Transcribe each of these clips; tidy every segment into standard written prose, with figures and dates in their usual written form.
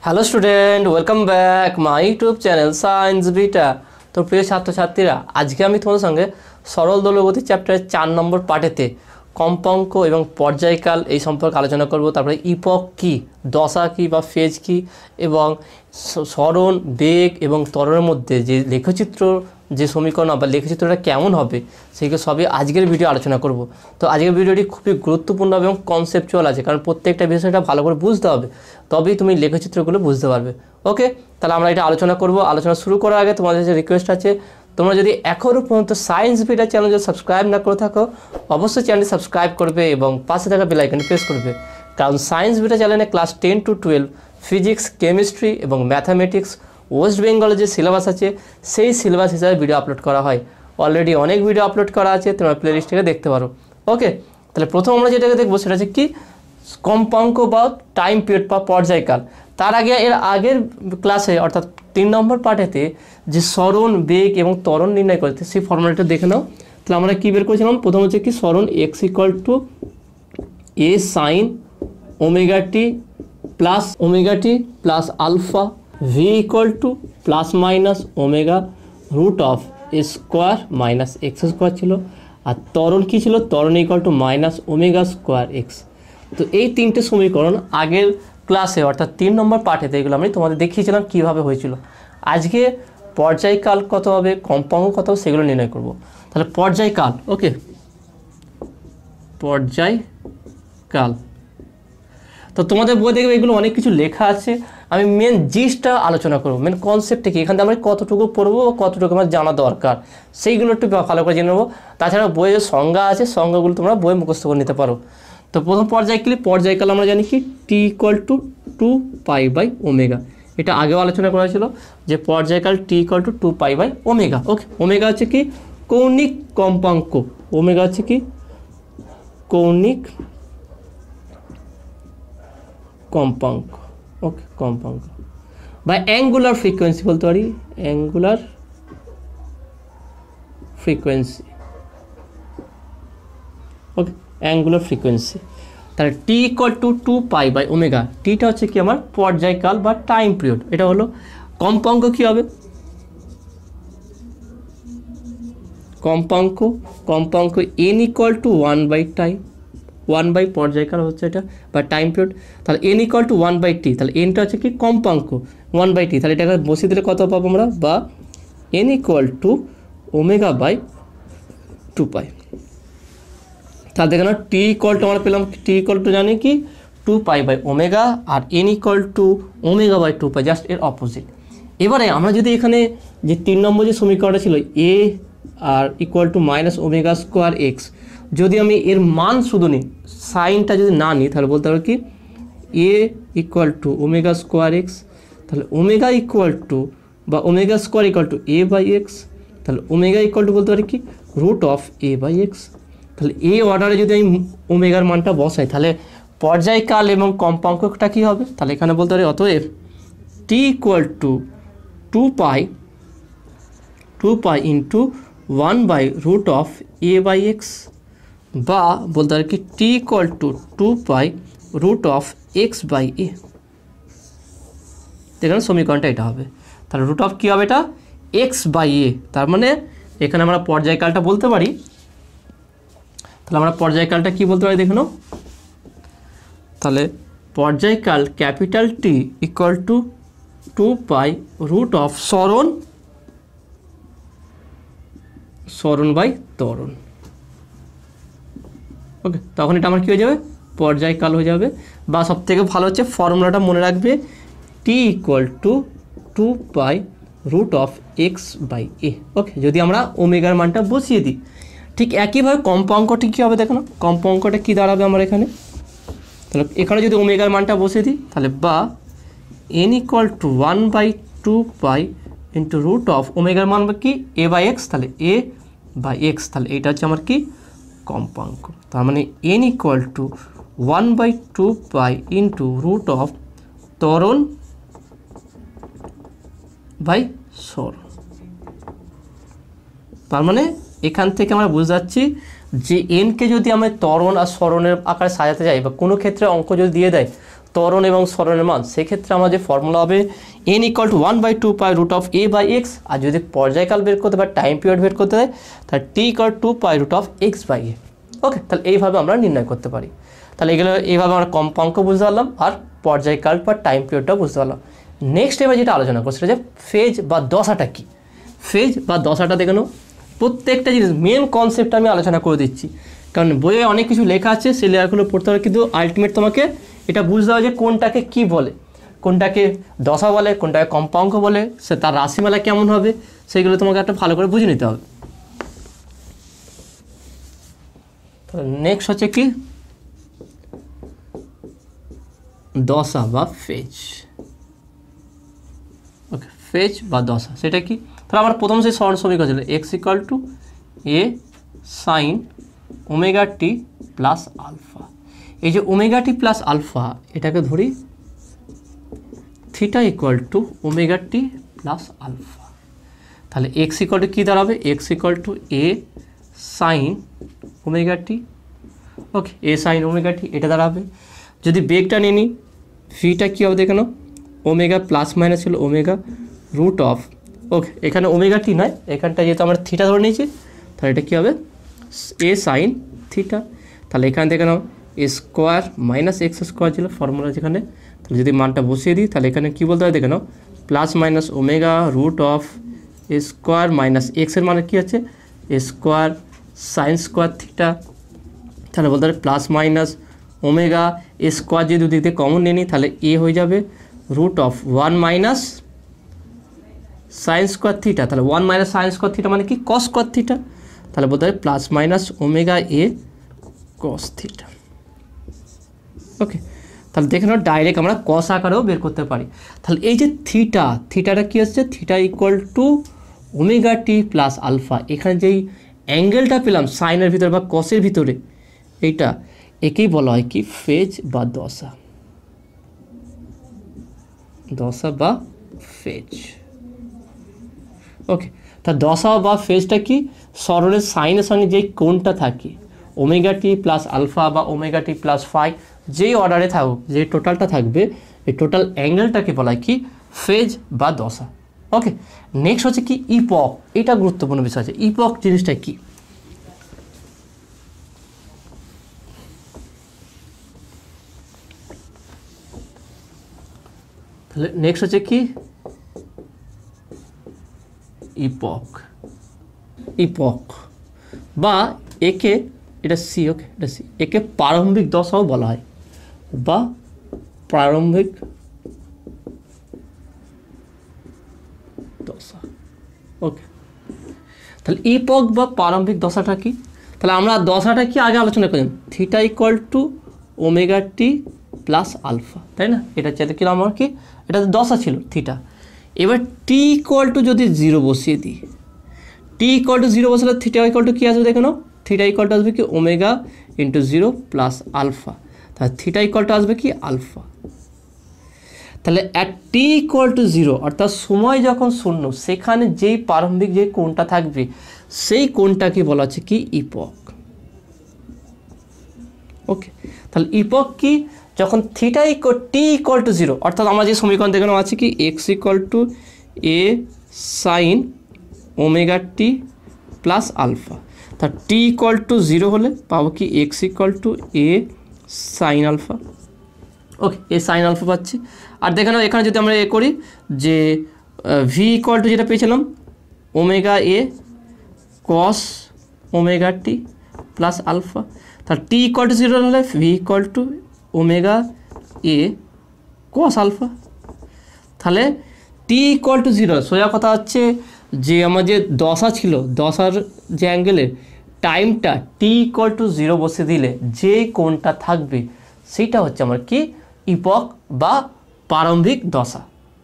Hello student, welcome back my YouTube channel science beta. তো প্রিয় ছাত্রছাত্রীরা, আজকে আমি তোমাদের সঙ্গে সরল দোলগতি চ্যাপ্টারের 4 নম্বর পার্টেতে কম্পাঙ্ক এবং পর্যায়কাল এই সম্পর্কে আলোচনা করব। তারপরে ইপক কী, দশা কী বা ফেজ কী, এবং সরণ, বেগ এবং ত্বরণের মধ্যে যে লেখচিত্র, যে সমীকরণ বা লেখচিত্রটা কেমন হবে সেগুলো সবই আজকের ভিডিও আলোচনা করব। তো আজকের ভিডিওটি খুবই গুরুত্বপূর্ণ এবং কনসেপচুয়াল আছে, কারণ প্রত্যেকটা বিষয়টা ভালো করে বুঝতে হবে, তবেই তুমি লেখচিত্রগুলো বুঝতে পারবে। ওকে, তাহলে আমরা এটা আলোচনা করব। আলোচনা শুরু করার আগে তোমাদের যে রিকোয়েস্ট আছে, তোমরা যদি এখনও পর্যন্ত সায়েন্স বিটা চ্যানেল যদি সাবস্ক্রাইব না করে থাকো, অবশ্যই চ্যানেলটি সাবস্ক্রাইব করবে এবং পাশে থাকা বেল আইকনটি প্রেস করবে, কারণ সায়েন্স বিটা চ্যানেলে ক্লাস 10 to 12 ফিজিক্স, কেমিস্ট্রি এবং ম্যাথামেটিক্স ওয়েস্ট বেঙ্গলের যে সিলেবাস আছে সেই সিলেবাস হিসাবে ভিডিও আপলোড করা হয়। অলরেডি অনেক ভিডিও আপলোড করা আছে, তোমরা প্লেলিস্ট থেকে দেখতে পারো। ওকে, তাহলে প্রথম আমরা যেটাকে দেখবো সেটা হচ্ছে কি, কম্পাঙ্ক বা টাইম পিরিয়ড বা পর্যায়কাল। তার আগে এর আগের ক্লাসে অর্থাৎ 3 নম্বর পার্টেতে যে সরণ, বেগ এবং ত্বরণ নির্ণয় করতে সেই ফর্মুলাটা দেখে নাও। তাহলে আমরা কী বের করেছিলাম? প্রথম হচ্ছে কি, সরণ x equal to a sine omega T plus alpha, v equal to plus minus omega root of A square minus x square ছিল। আর ত্বরণ কী ছিল? ত্বরণ equal to minus omega square x. তো এই তিনটে সমীকরণ আগের ক্লাসে অর্থাৎ 3 নম্বর পার্টেতে এগুলো আমি তোমাদের দেখিয়েছিলাম কীভাবে হয়েছিল। আজকে পর্যায়কাল কত হবে, কম্পাঙ্ক কত হবে, সেগুলো নির্ণয় করব। তাহলে পর্যায়কাল, ওকে, পর্যায়কাল। তো তোমাদের বই দেখবে এগুলো অনেক কিছু লেখা আছে, আমি মেন জিসটা আলোচনা করবো, মেন কনসেপ্টটা কি, এখান থেকে আমরা কতটুকু পড়বো বা কতটুকু আমার জানা দরকার সেইগুলো একটু ভালো করে জেনে নেবো। তাছাড়া বইয়ের সংজ্ঞা আছে, সংজ্ঞাগুলো তোমরা বই মুখস্থ করে নিতে পারো। তো প্রথম পর্যায়কাল আমরা জানি কি, টি equal to 2 pi by omega. এটা আগেও আলোচনা করা হয়েছিল যে পর্যায়কাল T equal to 2 pi by omega. Okay, omega হচ্ছে কি কৌণিক কম্পাঙ্ক, ওমেগা হচ্ছে কি কৌণিক কম্পাঙ্ক। ওকে, কম্পাঙ্ক বা অ্যাঙ্গুলার ফ্রিকোয়েন্সি বলতে পারি, angular frequency. Okay, angular frequency. তাহলে টি equal to 2 pi by omega, টিটা হচ্ছে কি আমার পর্যায়কাল বা টাইম পিরিয়ড, এটা হলো। কম্পাঙ্ক কী হবে? কম্পাঙ্ক N equal to 1 by time, 1 by পর্যায়কাল হচ্ছে এটা বা টাইম পিরিয়ড। তাহলে N equal to 1 by T, তাহলে এনটা হচ্ছে কি কম্পাঙ্ক 1 বাই টি, তাহলে এটাকে বসিয়ে দিলে কত পাবো আমরা, বা N equal to omega by 2 pi. তাহলে দেখে না, টি ইকুয়াল টু আমরা পেলাম, টি ইকুয়াল টু জানি কি 2 পাই বাই ওমেগা, আর n equal to omega by 2 pi, just এর অপোজিট। এবারে আমরা যদি এখানে যে 3 নম্বর যে সমীকরণটা ছিল এ আর equal to minus omega square X, যদি আমি এর মান শুধু নিই, সাইনটা যদি না নিই, তাহলে বলতে পারবো কি এ equal to omega square X, তাহলে ওমেগা ইকুয়াল টু বা omega square equal to A by X, তাহলে ওমেগা ইকুয়াল টু বলতে পারি কি root of A by X. তাহলে এই অর্ডারে যদি আমি ওমেগার মানটা বসাই, তাহলে পর্যায়কাল এবং কম্পাঙ্কটা কী হবে? তাহলে এখানে বলতে পারি অতএব T equal to 2 pi into 1 by root of A by X, বা বলতে পারি কি টি equal to 2 pi root of X by A. এখানে সমীকরণটা এটা হবে। তাহলে রুট অফ কী হবে? এটা এক্স বাই এ। তার মানে এখানে আমরা পর্যায়কালটা বলতে পারি, তাহলে আমরা পর্যায়কালটা কী বলতে পারি দেখে নাও। তাহলে পর্যায়কাল capital T equal to 2 pi root of সরণ বাই ত্বরণ। ওকে, তখন এটা আমার কী হয়ে যাবে? পর্যায়কাল হয়ে যাবে। বা সবথেকে ভালো হচ্ছে ফর্মুলাটা মনে রাখবে, T equal to 2 pi root of X by A. Okay, যদি আমরা ওমেগার মানটা বসিয়ে দিই, ঠিক একইভাবে কম্পাঙ্কটি কী হবে দেখো না, কম্পাঙ্কটা কী দাঁড়াবে আমার এখানে? তাহলে এখানে যদি ওমেগার মানটা বসিয়ে দিই, তাহলে বা N equal to 1 by 2 pi into root of ওমেগার মান কি এ বাই এক্স, তাহলে এ বাই এক্স, তাহলে এইটা হচ্ছে আমার কি কম্পাঙ্ক। তার মানে n equal to 1 by 2 pi into root of ত্বরণ বাই সরণ। তার মানে এখান থেকে আমরা বুঝতে যাচ্ছি যে এনকে যদি আমি ত্বরণ আর সরণের আকারে সাজাতে যাই, বা কোনো ক্ষেত্রে অঙ্ক যদি দিয়ে দেয় ত্বরণ এবং সরণের মান, সেক্ষেত্রে আমার যে ফর্মুলা হবে n = 1/2 pi root of a by X. আর যদি পর্যায়কাল বের করতে বা টাইম পিরিয়ড বের করতে হয় তাহলে t = 2 pi root of X by A. Okay, তাহলে এইভাবে আমরা নির্ণয় করতে পারি। তাহলে এগুলো এইভাবে আমরা কম্পাঙ্ক বুঝতে পারলাম আর পর্যায়কাল বা টাইম পিরিয়ডটাও বুঝতে পারলাম। নেক্সট এবার যেটা আলোচনা করছি সেটা যে ফেজ বা দশাটা কী। ফেজ বা দশাটা দেখে নাও, প্রত্যেকটা জিনিস মেন কনসেপ্ট আমি আলোচনা করে দিচ্ছি, কারণ বইয়ে অনেক কিছু লেখা আছে সেই লেখাগুলো পড়তে হবে, কিন্তু আলটিমেট তোমাকে এটা বুঝতে হবে যে কোনটাকে কি বলে, কোনটাকে দশা বলে, কোনটাকে কম্পাঙ্ক বলে, সে তার রাশিমালা কেমন হবে, সেইগুলো তোমাকে একটা ভালো করে বুঝে নিতে হবে। তাহলে নেক্সট হচ্ছে কি দশা বা ফেজ। ওকে, ফেজ বা দশা সেটা কি? তাহলে আমার প্রথম সেই সরল সমীকরণ ছিল x = a sin ω t plus alpha. এই যে ω t প্লাস আলফা এটাকে ধরি θ = ω t প্লাস আলফা। তাহলে x = কী দাঁড়াবে? x = a sin ω t। Okay, a sin ω t এটা দাঁড়াবে। যদি বেগটা নিয়ে নিই, ফিটা কী হবে দেখে নাও, ওমেগা প্লাস মাইনাস ছিল ওমেগা রুট অফ, ওকে এখানে ω t নয়, এখানটা যেহেতু আমরা থিটা ধরে নিয়েছি তাহলে এটা কী হবে a sin থিটা। তাহলে এখানে দেখে নাও a square minus x square ছিল ফর্মুলা যেখানে, তাহলে যদি মানটা বসিয়ে দিই তাহলে এখানে কী বলতে হয় দেখে নাও plus minus omega root of A square minus এক্সের মানে কী আছে A square sine square theta. তাহলে বলতে হবে plus minus omega A square যদি দুদিক থেকে কমন নিয়ে নিই তাহলে এ হয়ে যাবে root of 1 minus sine square theta. তাহলে 1 মাইনাস সাইন স্কোয়ার থিটা মানে কি কস স্কোয়ার থিটা। তাহলে বলতে হবে প্লাস মাইনাস ওমেগা এ কস থিটা। ওকে, তাহলে দেখে নাও ডাইরেক্ট আমরা কস আকারেও বের করতে পারি। তাহলে এই যে থিটাটা কী হচ্ছে, থিটা = ω t প্লাস আলফা। এখানে যেই অ্যাঙ্গেলটা পেলাম সাইনের ভিতরে বা কসের ভিতরে, এইটা একেই বলা হয় কি ফেজ বা দশা, দশা বা ফেজ। ওকে, তা দশা বা ফেজটা কি, সরলের সাইনের সঙ্গে যেই কোণটা থাকে ω t প্লাস আলফা বা ω t প্লাস ফাই, যেই অর্ডারে থাকুক, যে টোটালটা থাকবে এই টোটাল অ্যাঙ্গেলটাকে বলা হয় কি ফেজ বা দশা। ওকে, নেক্সট হচ্ছে কি ইপক। এটা গুরুত্বপূর্ণ বিষয় আছে, ইপক জিনিসটা কি। তাহলে নেক্সট হচ্ছে কি ইপক। ইপক বা একে এটা সি, ওকে এটা সি, একে প্রারম্ভিক দশাও বলা হয় বা প্রারম্ভিক দশা। ওকে, তাহলে ইপক বা প্রারম্ভিক দশাটা কি, তাহলে আমরা দশাটা কি আগে আলোচনা করি, থিটা = ω t প্লাস আলফা, তাই না? এটা চাইতে কি আমার কি এটা দশা ছিল থিটা। এবার t = যদি 0 বসিয়ে দিই, t = 0 বসালে থিটা = কী আসবে দেখে নাও, থিটা = আসবে কি ω × 0 প্লাস আলফা। তাহলে থিটা = আসবে কি আলফা। তাহলে অ্যাট t = 0 অর্থাৎ সময় যখন শূন্য, সেখানে যেই প্রারম্ভিক যে কোণটা থাকবে সেই কোণটাকে বলা হচ্ছে কি ইপক। ওকে, তাহলে ইপক কি, যখন থিটা t = 0 অর্থাৎ আমরা যে সমীকরণ দেখানো আছে কি x = a sin ω t plus alpha. তা t = 0 হলে পাবো কি x = a sin alpha. Okay, a sine alpha পাচ্ছি। আর দেখে নাও এখানে যদি আমরা করি যে v = যেটা পেয়েছিলাম ω a cos ω t plus alpha. তার t = 0 হলে v = ω a cos আলফা। তাহলে t = 0 সোজা কথা হচ্ছে যে আমার যে দশা ছিল, দশার যে অ্যাঙ্গেলের টাইমটা t = 0 বসে দিলে যে কোণটা থাকবে সেইটা হচ্ছে আমার কি ইপক বা প্রারম্ভিক দশা।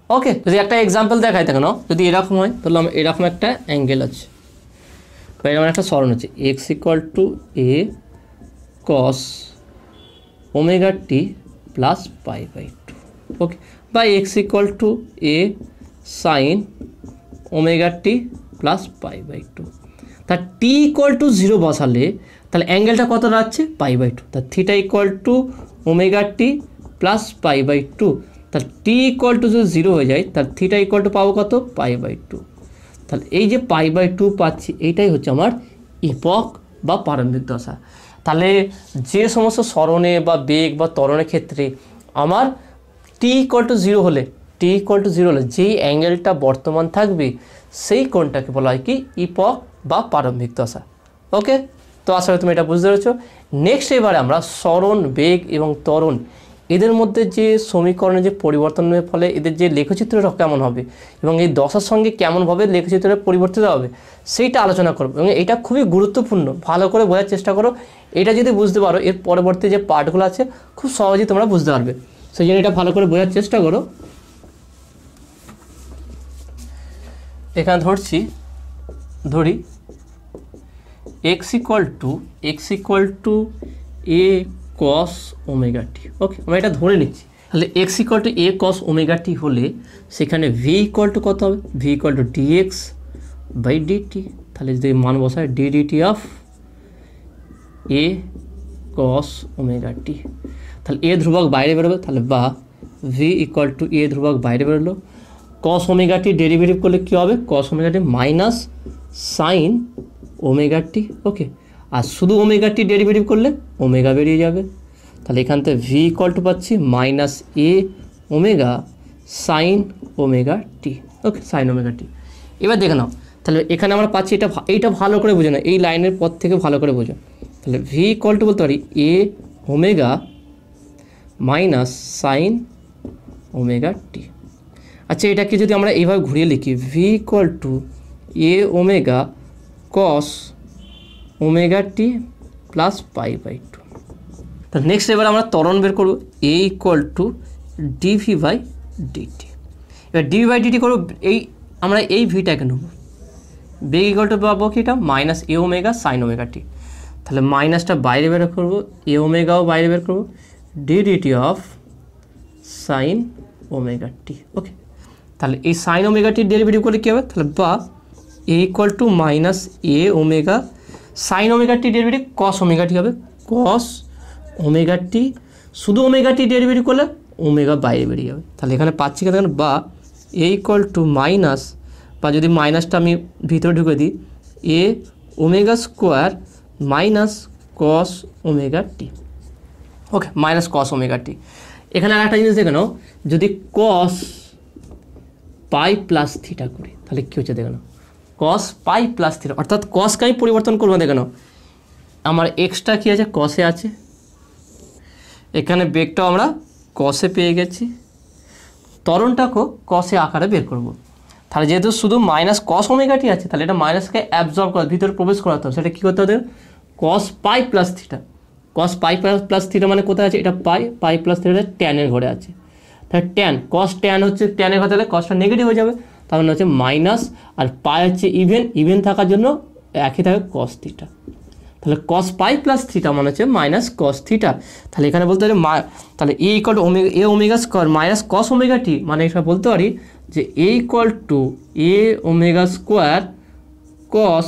ওকে, যদি একটা এক্সাম্পল দেখাই কেন, যদি এরকম হয় তাহলে আমার এরকম একটা অ্যাঙ্গেল আছে বা এরকম একটা সরণ আছে x = a cos ω t plus π/2। Okay, বা x = a sin ω t plus π/2। তা t = 0 বসালে তাহলে অ্যাঙ্গেলটা কত দাঁড়াচ্ছে π/2। তা theta = ω t plus pi by two. তাহলে টি ইকুয়াল টু যদি 0 হয়ে যায় তাহলে থিটা ইকুয়াল টু পাবো কত, পাই বাই টু। তাহলে এই যে পাই বাই টু পাচ্ছি এইটাই হচ্ছে আমার ইপক বা প্রারম্ভিক দশা। তাহলে যে সমস্ত স্মরণে বা বেগ বা ত্বরণের ক্ষেত্রে আমার টি ইকুয়াল টু 0 হলে যেই অ্যাঙ্গেলটা বর্তমান থাকবে সেই কোণটাকে বলা হয় কি, ইপক বা প্রারম্ভিক দশা। ওকে, তো আসলে তুমি এটা বুঝতে পেরেছো। নেক্সট এবারে আমরা স্মরণ, বেগ এবং ত্বরণ এদের মধ্যে যে সমীকরণের যে পরিবর্তনের ফলে এদের যে লেখচিত্রটা কেমন হবে এবং এই দশার সঙ্গে কেমনভাবে লেখচিত্রটা পরিবর্তিত হবে সেইটা আলোচনা করব। এবং এটা খুবই গুরুত্বপূর্ণ, ভালো করে বোঝার চেষ্টা করো। এটা যদি বুঝতে পারো এর পরবর্তী যে পার্টগুলো আছে খুব সহজেই তোমরা বুঝতে পারবে। সেই জন্য এটা ভালো করে বোঝার চেষ্টা করো। এখানে ধরি X equal to A cos omega T. Okay, আমরা এটা ধরে নিচ্ছি। তাহলে X equal to A cos omega T হলে সেখানে ভি ইকুয়াল টু কত হবে, V equal to DX by DT. তাহলে যদি মান বসায় D DT of A cos omega T. তাহলে এ ধ্রুবক বাইরে বেরোবে, তাহলে বা ভি ইকুয়াল টু এ ধ্রুবক বাইরে বেরোলো। কস ওমেগা টি ডেরিভেটিভ করলে কী হবে, কস ওমেগা টি মাইনাস সাইন ওমেগা টি। ওকে, আর শুধু ওমেগা টি ডেরিভেটিভ করলে ওমেগা বেরিয়ে যাবে। তাহলে এখান থেকে ভি ইকুয়াল টু পাচ্ছি মাইনাস এ ওমেগা সাইন ওমেগা টি। ওকে, সাইন ওমেগা টি। এবার দেখে নাও, তাহলে এখানে আমরা পাচ্ছি এইটা ভালো করে বোঝো না, এই লাইনের পর থেকে ভালো করে বোঝো। তাহলে ভি ইকুয়াল টু বলতে পারি এ omega minus sine omega T. আচ্ছা, এটাকে যদি আমরা এইভাবে ঘুরিয়ে লিখি, V equal to A omega cos omega T plus pi by two. তো নেক্সট এবার আমরা ত্বরণ বের করবো, A equal to DV by DT. এবার ডিভি বাই ডিটি করবো, আমরা এই ভিটাকে নেব। বেগ ইকুয়াল টু পাবো কি, এটা মাইনাস এ ওমেগা সাইন ওমেগা টি। তাহলে মাইনাসটা বাইরে বের করবো, এ ওমেগাও বাইরে বের করবো, D DT of sine omega T. Okay, তাহলে এই সাইন ওমেগা টির ডেরিভেটিভ করলে কী হবে, তাহলে বা এ equal to minus A omega sine omega T derivative cos omega T হবে, কস ওমেগা টি। শুধু ওমেগা টি ডেরিভেটিভ করলে ওমেগা বাইরে বেরিয়ে যাবে। তাহলে এখানে পাচ্ছি কেন, বা এ ইকুয়াল টু মাইনাস, বা যদি মাইনাসটা আমি ভিতরে ঢুকে দিই, A omega square minus cos omega T. Okay, minus cos omega T. এখানে আর একটা জিনিস দেখে নাও, যদি কস পাই প্লাস থিটা করি তাহলে কী হচ্ছে দেখে নাও, কস পাই প্লাস থিটা, অর্থাৎ কসকে আমি পরিবর্তন করবো। দেখে নাও আমার এক্সটা কী আছে, কসে আছে, এখানে বেগটাও আমরা কসে পেয়ে গেছি, ত্বরণটাকেও কসে আকারে বের করব। তাহলে যেহেতু শুধু মাইনাস কস ওমেগাটি আছে, তাহলে এটা মাইনাসকে অ্যাবজর্ব করা, ভিতরে প্রবেশ করাতে হবে। সেটা কী করতে হবে, কস পাই প্লাস থিটা। কস পাই প্লাস থিটা মানে কোথায় আছে, এটা পাই প্লাস থিটা ট্যানের ঘরে আছে। তাহলে ট্যান, কস ট্যান হচ্ছে ট্যানের ঘরে, তাহলে কসটা নেগেটিভ হয়ে যাবে, তার মানে হচ্ছে মাইনাস, আর পাই হচ্ছে ইভেন থাকার জন্য একই থাকে কস থিটা। তাহলে কস পাই প্লাস থিটা মানে হচ্ছে মাইনাস কস থিটা। তাহলে এখানে বলতে পারি তাহলে এ equal to A omega square minus cos omega T, মানে এটা বলতে পারি যে A equal to A omega square cos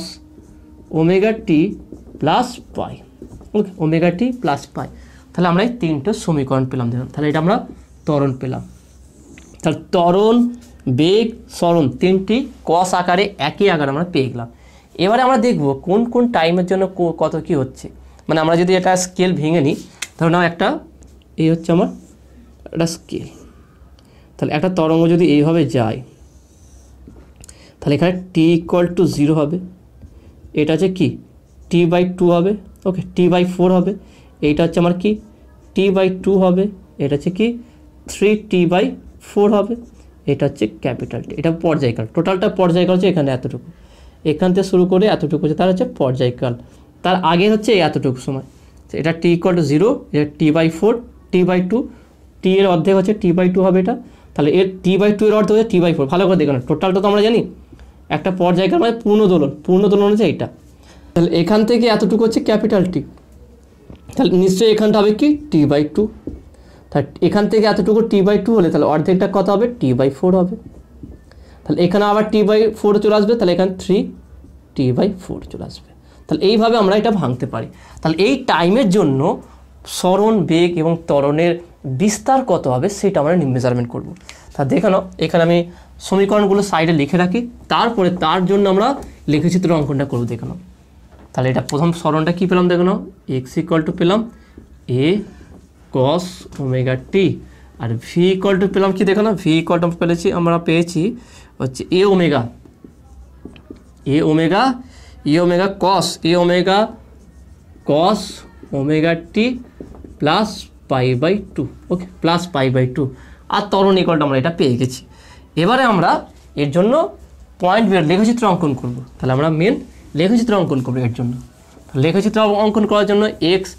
omega T plus pi. Okay, omega T plus pi. তাহলে আমরা এই তিনটে সমীকরণ পেলাম। দেখুন, তাহলে এটা আমরা ত্বরণ পেলাম। তাহলে ত্বরণ, বেগ, স্মরণ তিনটি কস আকারে একই আকারে আমরা পেয়ে গেলাম। এবারে আমরা দেখব কোন কোন টাইমের জন্য কত কি হচ্ছে। মানে আমরা যদি এটা স্কেল ভেঙে নিই, ধরুন একটা এই হচ্ছে আমার একটা স্কেল, তাহলে একটা তরঙ্গ যদি এইভাবে যায়, তাহলে এখানে টি ইকুয়াল টু 0 হবে, এটা হচ্ছে কি টি বাই 2 হবে। ওকে, টি বাই 4 হবে, এইটা হচ্ছে আমার কি টি বাই 2 হবে, এটা হচ্ছে কি 3t বাই 4 হবে, এটা হচ্ছে ক্যাপিটাল টি। এটা পর্যায়কাল, টোটালটা পর্যায়কাল হচ্ছে এখানে এতটুকু, এখান থেকে শুরু করে এতটুকু হচ্ছে তার হচ্ছে পর্যায়কাল। তার আগে হচ্ছে এতটুকু সময়, এটা টি ইকুয়াল টু 0, এটা টি বাই 4, টি বাই 2, টি এর অর্ধেক হচ্ছে টি বাই 2 হবে এটা। তাহলে এর টি বাই 2 এর অর্ধেক হচ্ছে টি বাই 4। ভালো করে দেখুন, টোটালটা তো আমরা জানি, একটা পর্যায়কাল মানে পূর্ণদোলন হচ্ছে এইটা। তাহলে এখান থেকে এতটুকু হচ্ছে ক্যাপিটাল টি, তাহলে নিশ্চয়ই এখানটা হবে কি টি বাই 2। তাহলে এখান থেকে এতটুকু টি বাই 2 হলে তাহলে অর্ধেকটা কত হবে, টি বাই 4 হবে। তাহলে এখানে আবার টি বাই 4 চলে আসবে, তাহলে এখানে 3t বাই 4 চলে আসবে। তাহলে এইভাবে আমরা এটা ভাঙতে পারি। তাহলে এই টাইমের জন্য স্মরণ, বেগ এবং ত্বরণের বিস্তার কত হবে সেটা আমরা মেজারমেন্ট করব। তা দেখে নাও এখানে আমি সমীকরণগুলো সাইডে লিখে রাখি, তারপরে তার জন্য আমরা লেখচিত্র অঙ্কনটা করবো। দেখে নাও তাহলে এটা প্রথম সরণটা কী পেলাম, দেখে নাও এক্স ইকুয়াল টু পেলাম এ কস ওমেগা টি, আর ভি ইকুয়াল টু পেলাম কি, দেখো না ভি ইকুয়াল টু আমরা পেয়েছি হচ্ছে এ omega cos omega T plus pi by two. Okay, plus pi by two, আর ত্বরণ ইকুয়ালটা আমরা এটা পেয়ে গেছি। এবারে আমরা এর জন্য পয়েন্ট লেখচিত্র অঙ্কন করব। তাহলে আমরা মেন লেখচিত্র অঙ্কন করবো এর জন্য। লেখচিত্র অঙ্কন করার জন্য এক্স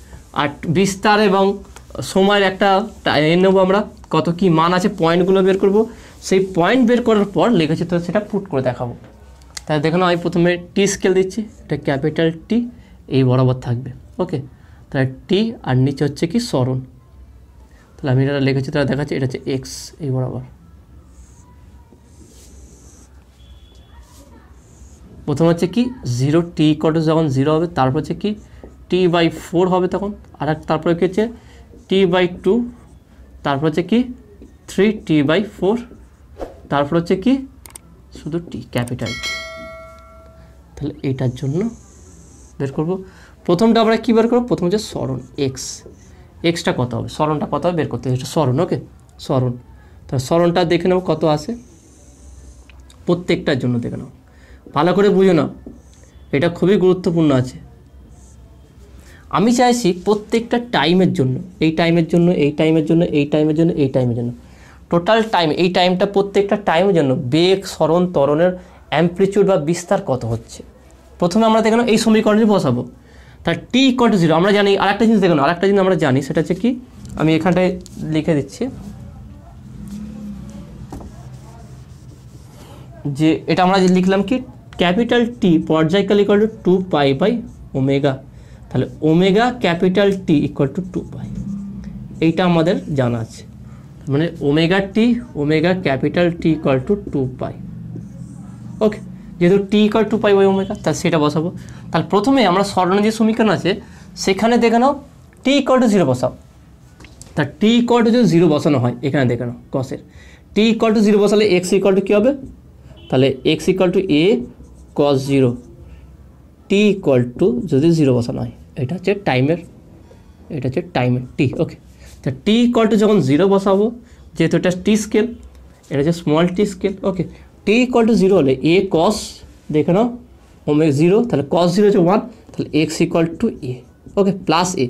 আর বিস্তার এবং সময়ের একটা নেব আমরা, কত কি মান আছে পয়েন্টগুলো বের করব। সেই পয়েন্ট বের করার পর লেখচিত্র সেটা পুট করে দেখাবো। তাহলে দেখো না আমি প্রথমে টি স্কেল দিচ্ছি, এটা ক্যাপিটাল টি এই বরাবর থাকবে। ওকে, তাহলে টি আর নিচে হচ্ছে কি সরণ। তাহলে আমি এটা লেখচিত্র দেখাচ্ছি, এটা হচ্ছে এক্স এই বরাবর। প্রথম হচ্ছে কি 0 টি ইকুয়াল টু যখন 0 হবে, তারপর হচ্ছে কি টি বাই 4 হবে তখন, আর তারপরে কি হচ্ছে টি বাই 2, তারপর হচ্ছে কি 3 টি বাই 4, তারপর হচ্ছে কি শুধু টি ক্যাপিটাল টি। তাহলে এইটার জন্য বের করব। প্রথমটা আমরা কী বের করবো, প্রথম হচ্ছে সরণ এক্সটা কত হবে, সরণটা কত হবে বের করতে হবে, এটা সরণ। ওকে, সরণ। তাহলে সরণটা দেখে নেব কত আছে প্রত্যেকটার জন্য, দেখে নাও ভালো করে বুঝো না, এটা খুবই গুরুত্বপূর্ণ আছে। আমি চাইছি প্রত্যেকটা টাইমের জন্য, এই টাইমের জন্য, এই টাইমের জন্য, এই টাইমের জন্য, এই টাইমের জন্য, টোটাল টাইম, এই টাইমটা প্রত্যেকটা টাইমের জন্য বেগ, সরণ, ত্বরণের অ্যাম্প্লিটিউড বা বিস্তার কত হচ্ছে। প্রথমে আমরা দেখে নাও এই সমীকরণে বসাবো। তার টি ইকুয়াল টু 0 আমরা জানি। আরেকটা জিনিস দেখো না, আরেকটা জিনিস আমরা জানি, সেটা হচ্ছে কি আমি এখানটায় লিখে দিচ্ছি যে এটা আমরা লিখলাম কি ক্যাপিটাল টি পর্যায়কাল equal to 2 pi by omega. তাহলে omega capital T equal to 2 pi, এইটা আমাদের জানা আছে। মানে omega T, omega capital T equal to 2 pi. Okay, যেহেতু T equal to pi by omega, তাহলে সেটা বসাবো। তাহলে প্রথমে আমরা সরণের যে সমীকরণ আছে সেখানে দেখে নাও টি ইকুয়াল টু 0 বসাও। তা টি ইকুয়াল টু যদি 0 বসানো হয়, এখানে দেখে নাও কসের টি ইকুয়াল টু 0 বসালে এক্স ইকুয়াল টু কী হবে, তাহলে X equal to A cos 0, T equal two যদি 0 বসানো হয়, এটা হচ্ছে টাইমের, এটা হচ্ছে টাইমের টি। ওকে, তা টি ইকুয়াল টু যখন 0 বসাবো, যেহেতু এটা টি স্কেল, এটা হচ্ছে small tea scale. Okay, t equal to 0 হলে এ কস, দেখে নাও ওমেগা 0, তাহলে কস 0 হচ্ছে 1, তাহলে X equal to A. Okay, plus A,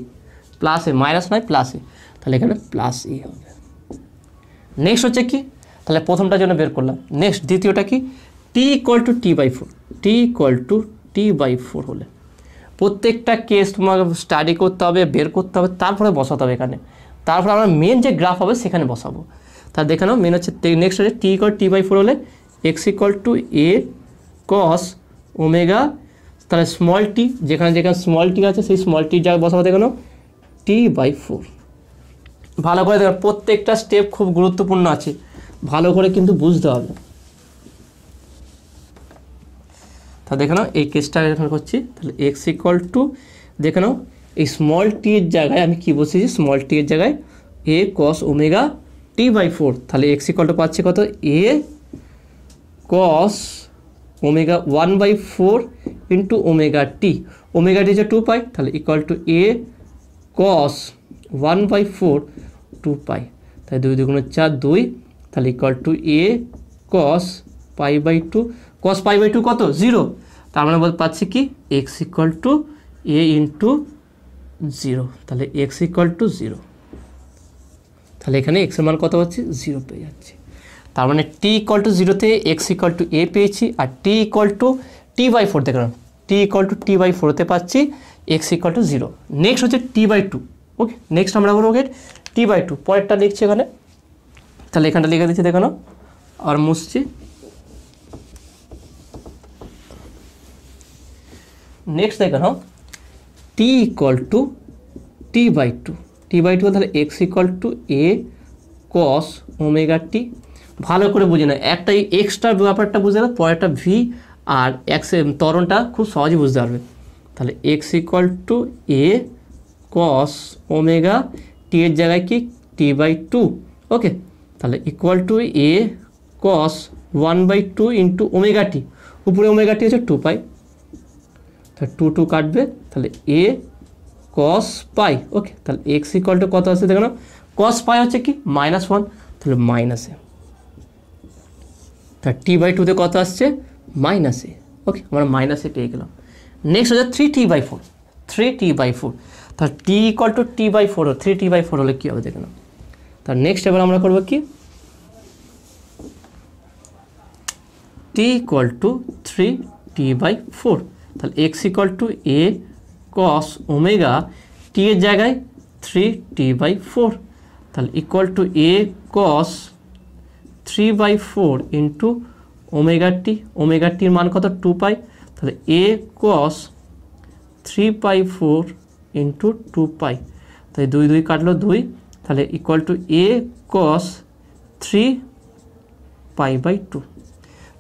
minus নয় প্লাস এ, তাহলে এখানে প্লাস এ হবে। নেক্সট হচ্ছে কি, তাহলে প্রথমটার জন্য বের করলাম। নেক্সট দ্বিতীয়টা কি, টি equal to T by 4, T equal to T by 4 হলে প্রত্যেকটা কেস তোমাকে স্টাডি করতে হবে, বের করতে হবে, তারপরে বসাতে হবে এখানে। তারপরে আমরা মেন যে গ্রাফ হবে সেখানে বসাবো। তাহলে দেখে নাও মেন হচ্ছে নেক্সট হচ্ছে টি ইকুয়াল টি বাই 4 হলে x equal to A cos omega, তাহলে স্মল টি, যেখানে যেখানে স্মল টি আছে সেই স্মল টির জায়গায় বসাবো। দেখে নাও টি বাই 4। ভালো করে দেখো, প্রত্যেকটা স্টেপ খুব গুরুত্বপূর্ণ আছে, ভালো করে কিন্তু বুঝতে হবে। তা দেখে নাও এই কেসটা এখানে করছি। তাহলে এক্স ইকুয়াল টু, দেখে নাও এই স্মল টি এর জায়গায় আমি কি বসেছি, স্মল টি এর জায়গায় এ কস ওমেগা টি বাই 4। তাহলে এক্স ইকুয়াল টু পাচ্ছি কত, এ cos omega 1/4 into omega T, omega t হচ্ছে 2 পাই, তাহলে equal to A cos 1/4 2 pi, তাহলে 2 2 4 2, তাহলে equal to A cos pi by 2, cos pi by 2 কত 0, তার মানে পাচ্ছি কি x equal to a into 0, তাহলে এক্স ইকুয়াল টু 0। তাহলে এখানে এক্সের মান কত হচ্ছে 0 পেয়ে যাচ্ছে। তার মানে টি ইকুয়াল টু 0 তে এক্স ইকুয়াল টু এ পেয়েছি, আর টি ইকুয়াল টু টি বাই 4 দেখলাম, টি ইকুয়াল টু টি বাই 4তে পাচ্ছি এক্স ইকুয়াল টু 0। নেক্সট হচ্ছে টি বাই 2। ওকে, নেক্সট আমরা করবো টি বাই 2, পরেরটা লিখছি এখানে। তাহলে এখানটা লিখে দিচ্ছি, দেখো না আর মুছছি। নেক্সট দেখে নাও টি equal to T by 2, T by 2 তাহলে X equal to A cos omega T. ভালো করে বুঝে না, একটা এক্সট্রা ব্যাপারটা বুঝে না, পরেরটা ভি আর এক্স ত্বরণটা খুব সহজেই বুঝতে পারবে। তাহলে X equal to A cos omega T এর জায়গায় কি t/2 ওকে। তাহলে equal to a cos 1/2 into omega T, উপরে ওমেগা টি হচ্ছে 2 পাই, তাহলে 2 2 কাটবে, তাহলে a cos পাই ওকে। তাহলে x ইকুয়াল টু কত আছে দেখো না, cos পাই হচ্ছে কি -1, তাহলে মাইনাস এ, তাহলে t/2 কত আসছে -a ওকে, আমরা -a পেয়ে গেলাম। নেক্সট হচ্ছে 3t/4, 3t/4, তাহলে t equal to t/4, 3t/4 হলে কী হবে দেখে নাও। তার নেক্সট এবার আমরা করবো কি, t ইকুয়াল টু 3t/4, তাহলে x equal to a cos omega t এর জায়গায় 3t/4, তাহলে equal to a cos 3/4 into omega T, omega টির মান কত 2 পাই, তাহলে a cos 3/4 ইন্টু 2 পাই, তাই 2 2 কাটলো 2, তাহলে ইকুয়াল টু a cos 3π/2,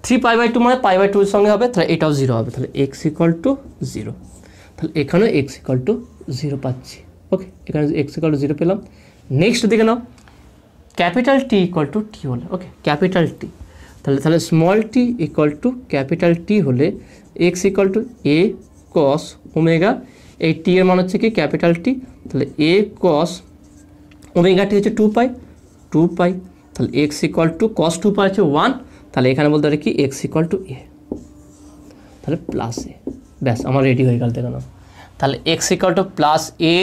3π/2 মানে π/2 এর সঙ্গে হবে, তাহলে এটাও 0 হবে, তাহলে x ইকুয়াল টু 0, তাহলে এখানেও x ইকুয়াল টু 0 পাচ্ছি ওকে, এখানে x ইকুয়াল টু 0 পেলাম। নেক্সট দেখে নাও ক্যাপিটাল T ইকুয়াল টু টি হলে ওকে, ক্যাপিটাল টি, তাহলে small t equal to capital T হলে x equal to a cos omega, এই টি এর মান হচ্ছে কি ক্যাপিটাল টি, তাহলে a cos ওমেগা টি হচ্ছে 2 পাই, তাহলে x ইকুয়াল টু cos 2 পাই হচ্ছে 1, তাহলে এখানে বলতে পারি কি x ইকুয়াল টু a, তাহলে প্লাস এ, ব্যাস আমার রেডি হয়ে গেল দেখো না। তাহলে x equal to plus a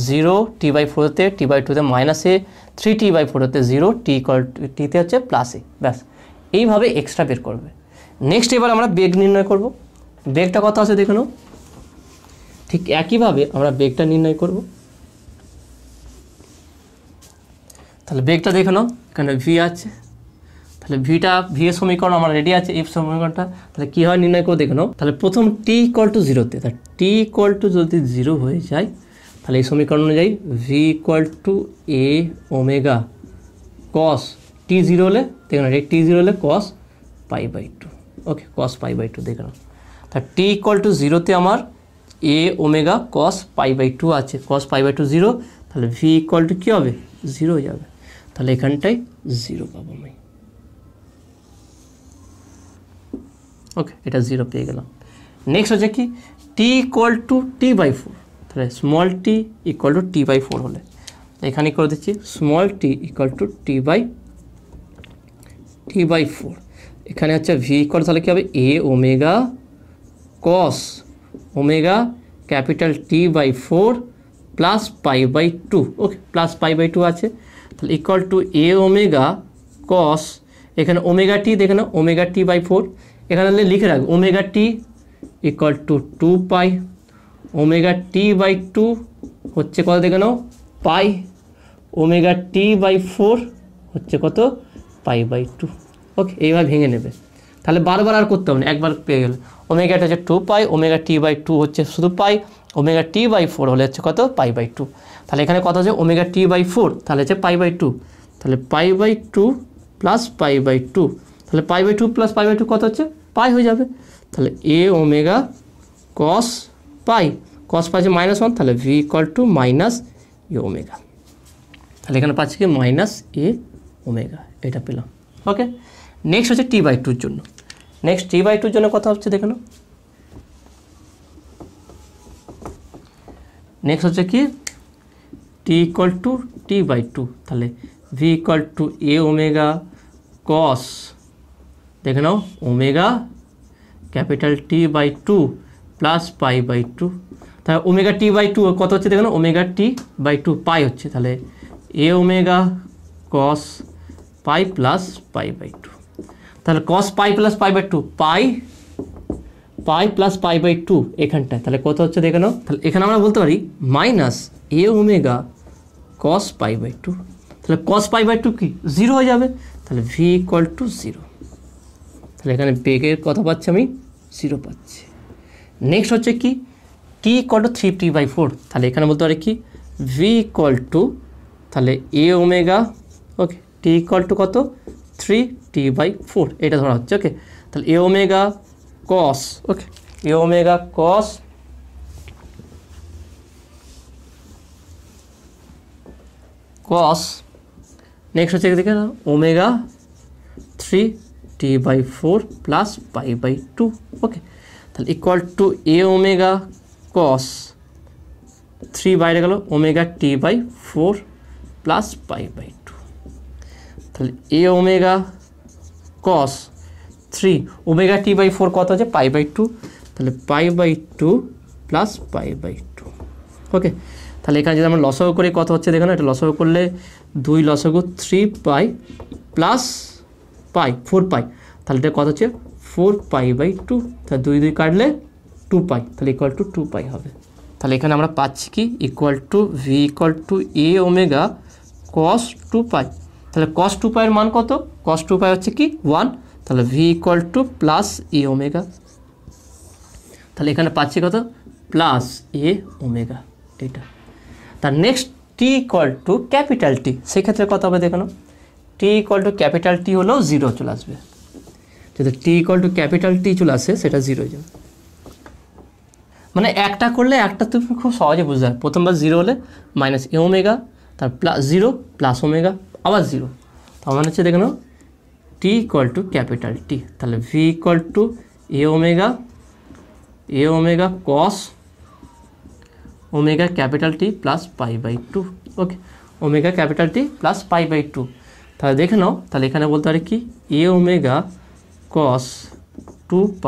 0 t/4 হতে t/2 মাইনাস এ, 3t/4 হতে 0 t ইকুয়াল টু টিতে হচ্ছে প্লাস এ, ব্যাস এইভাবে এক্সট্রা বের করবে। নেক্সট এবার আমরা বেগ নির্ণয় করব, বেগটা কত আছে দেখে নাও, ঠিক একইভাবে আমরা বেগটা নির্ণয় করব। তাহলে বেগটা দেখে নাও, এখানে ভি আছে, তাহলে ভি এর সমীকরণ আমার রেডি আছে, এই সমীকরণটা তাহলে কী হয় নির্ণয় করে দেখে নাও। তাহলে প্রথম টি ইকুয়াল টু 0তে, তাহলে টি ইকুয়াল টু যদি 0 হয়ে যায়, তাহলে এই সমীকরণ অনুযায়ী V equal to a omega cos t 0 হলে দেখে নাও, t 0 হলে cos π/2 ওকে, cos π/2 দেখে নাও। তা টি ইকুয়াল টু 0তে আমার a ওমেগা cos π/2 আছে, cos π/2 0, তাহলে ভি ইকুয়াল টু কী হবে 0 হয়ে যাবে, তাহলে এখানটায় 0 পাবো আমি ওকে, এটা 0 পেয়ে গেলাম। নেক্সট হচ্ছে কি টি ইকুয়াল টু t/4, তাহলে small t equal to t/4 হলে এখানে করে দিচ্ছি small t equal to t/4, এখানে হচ্ছে ভি ইকুয়াল তাহলে কী হবে a omega cos omega capital t/4 plus π/2 okay, plus π/2 আছে, তাহলে equal to a omega cos, এখানে ওমেগা টি দেখে নাও ওমেগা t/4, এখানে লিখে রাখবে omega T equal to 2 pi, omega t/2 হচ্ছে কত দেখে নাও পাই, ওমেগা t/4 হচ্ছে কত π/2 ওকে, এইভাবে ভেঙে নেবে, তাহলে বারবার আর করতে হবে না, একবার পেয়ে গেলে ওমেগাটা হচ্ছে 2 পাই, ওমেগা t/2 হচ্ছে শুধু পাই, ওমেগা t/4 হলে হচ্ছে কত π/2, তাহলে এখানে কত হচ্ছে ওমেগা t/4 তাহলে হচ্ছে π/2, তাহলে π/2 প্লাস π/2, তাহলে π/2 প্লাস π/2 কত হচ্ছে পাই হয়ে যাবে, তাহলে a omega cos pi, cos পাই হচ্ছে -1, তাহলে v equal to minus A omega, তাহলে এখানে পাচ্ছি কি -a ওমেগা, এটা পেলাম ওকে। নেক্সট হচ্ছে t/2 জন্য, নেক্সট t/2 জন্য কথা হচ্ছে দেখে নাও, নেক্সট হচ্ছে কি t ইকুয়াল টু t/2, তাহলে v equal to a omega cos দেখে নাও ওমেগা ক্যাপিটাল t/2 প্লাস π/2, তাহলে ওমেগা t/2 কত হচ্ছে দেখে নাও ওমেগা t/2 পাই হচ্ছে, তাহলে a omega cos pi plus π/2, তাহলে cos pi plus π/2 pi plus π/2 এখানটায়, তাহলে কত হচ্ছে দেখে নাও, তাহলে এখানে আমরা বলতে পারি মাইনাস a ওমেগা cos π/2, তাহলে cos π/2 কি 0 হয়ে যাবে, তাহলে ভি ইকুয়াল টু 0, তাহলে এখানে বেগের কথা পাচ্ছি আমি 0 পাচ্ছি। নেক্সট হচ্ছে কি টি ইকুয়াল টু 3t/4, তাহলে এখানে বলতে পারি কি ভি ইকুয়াল টু তাহলে a omega okay, t equal to কত 3t/4 এটা ধরা হচ্ছে ওকে, তাহলে a omega cos okay, a omega cos cos next হচ্ছে দেখে না ওমেগা 3t/4 প্লাস π/2। ওকে, তাহলে ইকুয়াল টু এ ওমেগা কস 3 বাইরে গেল ওমেগা t/4 প্লাস π/2। তাহলে এ ওমেগা কস 3 ওমেগা t/4 কত আছে π/2, তাহলে π/2 প্লাস π/2। ওকে, তাহলে এখানে যদি আমরা লসাগু করি কত হচ্ছে দেখো না, এটা লসাগু করলে 2 লসাগু 3π প্লাস পাই 4π, তাহলে এটা কত হচ্ছে 4π/2। তাহলে 2 2 কাটলে 2π, তাহলে ইকুয়াল টু 2π হবে। তাহলে এখানে আমরা পাচ্ছি কি equal to V equal to A omega cos 2π। তাহলে কস 2π এর মান কত, কস 2π হচ্ছে কি 1, তাহলে v equal to plus a omega. তাহলে এখানে পাচ্ছি কত প্লাস এ ওমেগা এটা। তার next T equal to capital টি, সেক্ষেত্রে কত হবে দেখো না, টি ইকুয়াল টু ক্যাপিটাল টি হলেও 0 চলে আসবে। যদি টি ইকুয়াল টু ক্যাপিটাল টি চলে আসে সেটা 0 হয়ে যাবে। মানে একটা করলে একটা তুমি খুব সহজে বুঝতে পারবে। প্রথমবার 0 হলে মাইনাস এ ওমেগা, তার প্লাস 0 প্লাস ওমেগা আবার 0, তার মানে হচ্ছে দেখে নাও টি ইকুয়াল টু ক্যাপিটাল টি। তাহলে v equal to A omega cos omega capital T plus π/2। Okay, omega capital T plus π/2। তাহলে দেখে নাও, তাহলে এখানে বলতে পারি কি এ ওমেগা কস 2π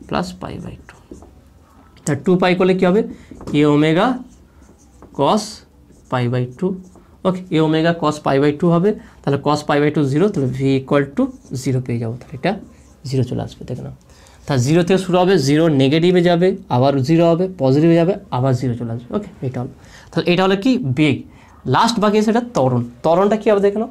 প্লাস π/2। তাহলে 2π করলে কী হবে এ ওমেগা কস π/2। ওকে, এ ওমেগা কস π/2 হবে, তাহলে কস π/2 0, তাহলে ভি ইকুয়াল টু 0 পেয়ে যাবো। তাহলে এটা 0 চলে আসবে দেখে নাও। তাহলে 0 থেকে শুরু হবে, 0 নেগেটিভে যাবে, আবার 0 হবে, পজিটিভে যাবে, আবার 0 চলে আসবে। ওকে, এটা হলো, তাহলে এটা হলো কি বেগ। লাস্ট বাকি সেটা ত্বরণটা কী হবে দেখে নাও।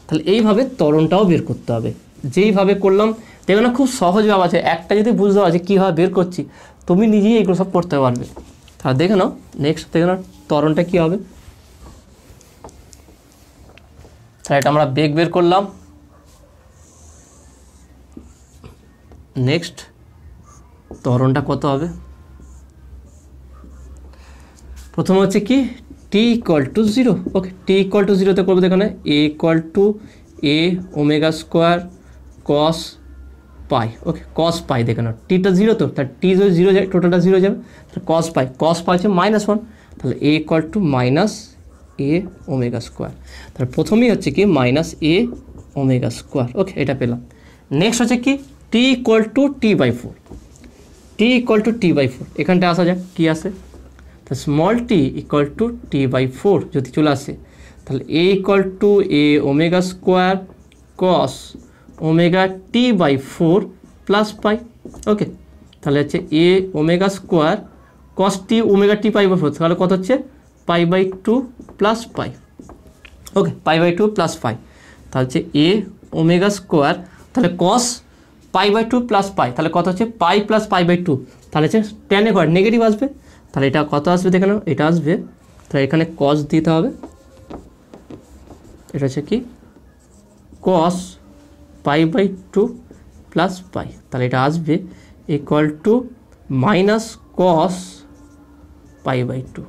তাহলে এইভাবে ত্বরণটাও বের করতে হবে, যেইভাবে করলাম দেখো না খুব সহজ ভাব আছে। একটা যদি বুঝতে পারছি কীভাবে বের করছি, তুমি নিজেই এগুলো সব করতে পারবে। তাহলে দেখে নাও নেক্সট দেখে নাও ত্বরণটা কী হবে। তাহলে এটা আমরা বেগ বের করলাম। নেক্সট ত্বরণটা কত হবে, প্রথম হচ্ছে কি টি equal to 0। Okay, t equal to 0তে করবো এখানে a equal to A omega square cos pi. Okay, cos pi দেখে নাও, টিটা 0 তো, তার টি যদি 0 যায় টোটালটা 0 যাবে, তাহলে কস পাই হচ্ছে -1, তাহলে এ equal to minus A omega square. তাহলে প্রথমেই হচ্ছে কি মাইনাস এ ওমেগা স্কোয়ার। ওকে, এটা পেলাম। নেক্সট হচ্ছে কি টি equal to t/4, t equal to t/4, এখানটা আসা যাক কী আসে। তো small t equal to t/4 যদি চলে আসে, তাহলে এ equal to A omega square cos omega t/4 plus pi. Okay, তাহলে হচ্ছে এ omega square cos t omega t/4, তাহলে কত হচ্ছে π/2 প্লাস পাই। ওকে, π/2 প্লাস পাই, তাহলে হচ্ছে এ ওমেগা স্কোয়ার, তাহলে কস π/2 প্লাস পাই, তাহলে কত হচ্ছে পাই প্লাস π/2, তাহলে হচ্ছে tan এ নেগেটিভ আসবে। তাহলে এটা কত আসবে দেখে নাও, এটা আসবে, তাহলে এখানে কস দিতে হবে, এটা হচ্ছে কি কস π/2 প্লাস পাই, তাহলে এটা আসবে equal to minus cos π/2।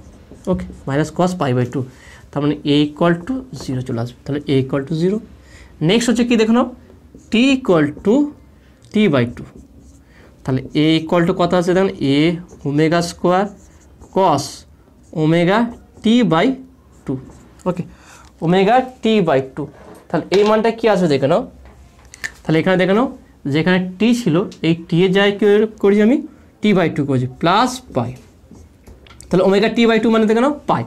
Okay, minus cos π/2, তার মানে এ ইকুয়াল টু 0 চলে আসবে। তাহলে এ ইকুয়াল টু 0। নেক্সট হচ্ছে কি দেখো নাও টি ইকুয়াল টু t/2, তাহলে এ ইকুয়াল টু কত আছে দেখুন a omega square cos omega t/2। Okay, omega t/2, তাহলে এই মানটা কী আসবে দেখে নাও। তাহলে এখানে দেখে নাও যেখানে টি ছিল এই টি এর জায়গায় করেছি আমি t/2 করেছি প্লাস পাই, তাহলে ওমেগা t/2 মানে দেখে নাও পাই।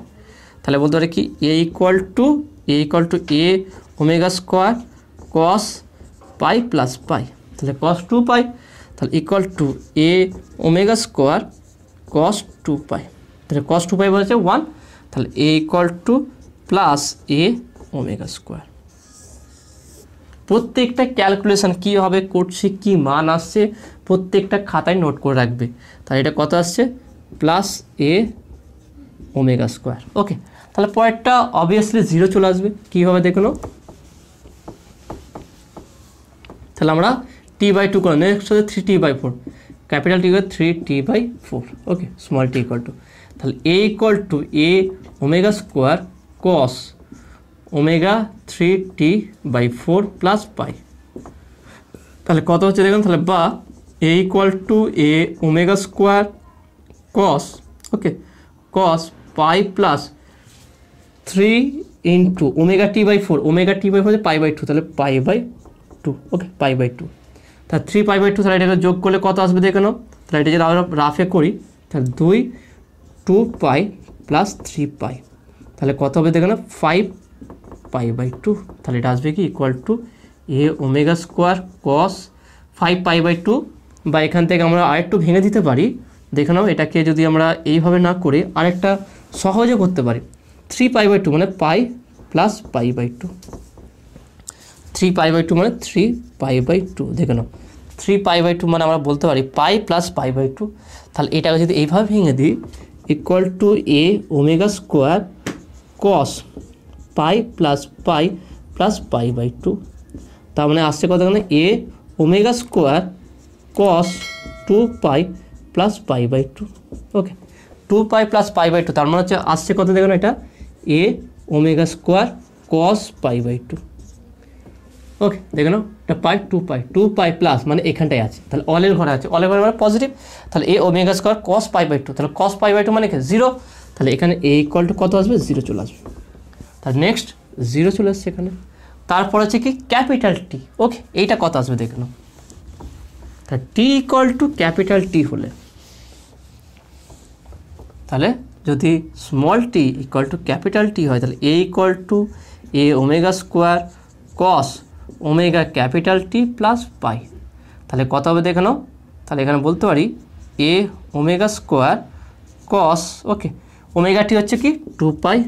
তাহলে বলতে পারে কি এ equal to A omega square cos pi plus pi, তাহলে কস 2π, তাহলে equal to A omega square cos 2π, তাহলে কস 2π বলেছে 1, তাহলে এ equal to plus a omega square. প্রত্যেকটা ক্যালকুলেশন কীভাবে করছি, কী মান আসছে প্রত্যেকটা খাতায় নোট করে রাখবে। তাহলে এটা কত আসছে প্লাস এ ওমেগা স্কোয়ার। ওকে, তাহলে পরেরটা অবভিয়াসলি 0 চলে আসবে, কীভাবে দেখুন। তাহলে আমরা t/2 করে নেক্সট হচ্ছে 3t/4, ক্যাপিটাল টি করে 3t/4। Okay, small t equal to, তাহলে এ equal to A omega square cos omega 3t/4 plus pi. তাহলে কত হচ্ছে দেখুন, তাহলে বা এ equal to A omega square cos, okay, cos pi plus 3 into omega t/4, omega t/4 পাই/2, তাহলে পাই/2, ওকে, পাই/2। তাহলে 3 পাই/2, তাহলে এটাকে যোগ করলে কত আসবে দেখে নাও। তাহলে এটা যদি আমরা রাফে করি তাহলে 2 পাই প্লাস 3 পাই, তাহলে কত হবে দেখে নাও 5 পাই/2। তাহলে এটা আসবে কি equal to A omega square কস 5 পাই/2, বা এখান থেকে আমরা আরেকটু ভেঙে দিতে পারি। দেখে নাও, এটাকে যদি আমরা এইভাবে না করে আরেকটা সহজে করতে পারি, 3 পাই/2 মানে পাই প্লাস পাই/2, 3 পাই/2 মানে 3 পাই/2। দেখে নাও 3 পাই/2 মানে আমরা বলতে পারি পাই প্লাস পাই/2। তাহলে এটাকে যদি এইভাবে ভেঙে দিই equal to A omega square cos pi plus pi plus পাই/2। তার মানে আসছে কত, a omega square cos 2 pi plus পাই/2, ওকে, 2 পাই প্লাস পাই/2। তার মানে হচ্ছে আসছে কত দেখুন, এটা এ ওমেগা স্কোয়ার কস পাই/2, ওকে, দেখে নাও এটা পাই 2 পাই প্লাস মানে এখানটায় আছে, তাহলে অলের ঘরে আছে, অলের ঘরে মানে পজিটিভ। তাহলে এ ওমেগা স্কোয়ার কস পাই/2, তাহলে কস পাই/2 মানে কি 0, তাহলে এখানে এ ইকুয়াল টু কত আসবে 0 চলে আসবে। তাহলে নেক্সট 0 চলে আসছে এখানে। তারপর হচ্ছে কি ক্যাপিটাল টি, ওকে, এইটা কত আসবে দেখে নাও। তাহলে টি ইকুয়াল টু ক্যাপিটাল টি হলে, তাহলে যদি small t equal to capital T হয় তাহলে এ equal to A omega square cos omega capital T plus pi, তাহলে কত হবে দেখে নাও। তাহলে এখানে বলতে পারি এ omega square cos, okay, omega t হচ্ছে কি 2 পাই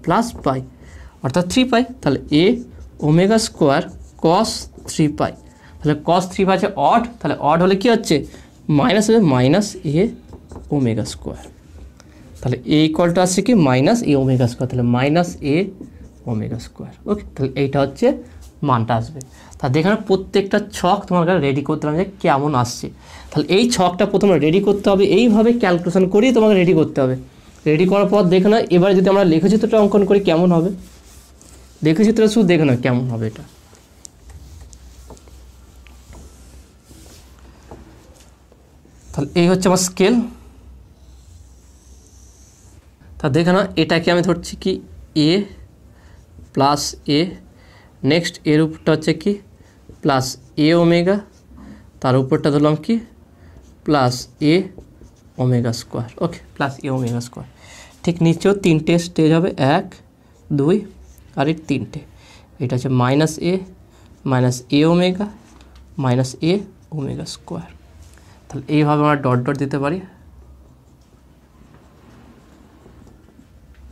প্লাস পাই অর্থাৎ 3 পাই, তাহলে এ ওমেগা স্কোয়ার কস 3 পাই, তাহলে কস 3 পাই আছে অড, তাহলে অড হলে কি হচ্ছে মাইনাস হবে, মাইনাস এ ওমেগা স্কোয়ার, তাহলে এ ইকুয়ালটা আসছে কি মাইনাস এ ওমেগা স্কোয়ার, তাহলে মাইনাস এ ওমেগা স্কোয়ার, ওকে, তাহলে এইটা হচ্ছে মানটা আসবে। তা দেখে প্রত্যেকটা ছক তোমার কাছে রেডি করতে হবে যে কেমন আসছে। তাহলে এই ছকটা প্রথমে রেডি করতে হবে, এইভাবে ক্যালকুলেশন করেই তোমাকে রেডি করতে হবে। রেডি করার পর দেখে না এবার যদি আমরা লেখচিত্রটা অঙ্কন করি কেমন হবে, লেখচিত্রটা শুধু দেখে না কেমন হবে এটা। তাহলে এই হচ্ছে আমার স্কেল। তা দেখে না এটাকে আমি ধরছি কি এ প্লাস এ, নেক্সট এর উপরটা হচ্ছে কি প্লাস এ ওমেগা, তার উপরটা ধরলাম কি plus a omega square, okay, plus a omega square. ঠিক নিচেও 3টে স্টেজ হবে, 1 2 আর এই 3টে। এটা হচ্ছে মাইনাস এ ওমেগা মাইনাস এ ওমেগা স্কোয়ার। তাহলে এইভাবে আমরা ডট ডট দিতে পারি,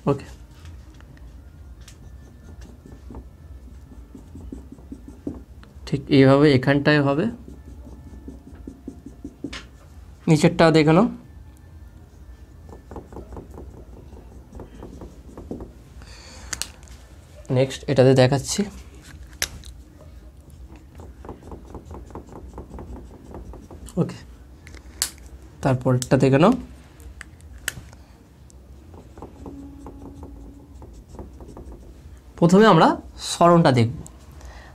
ওকে, ঠিক এইভাবে এখানটায় হবে, নিচেরটাও দেখে নাও। নেক্সট এটাতে দেখাচ্ছি, ওকে, তারপরটা দেখে নাও। প্রথমে আমরা সরণটা দেখব।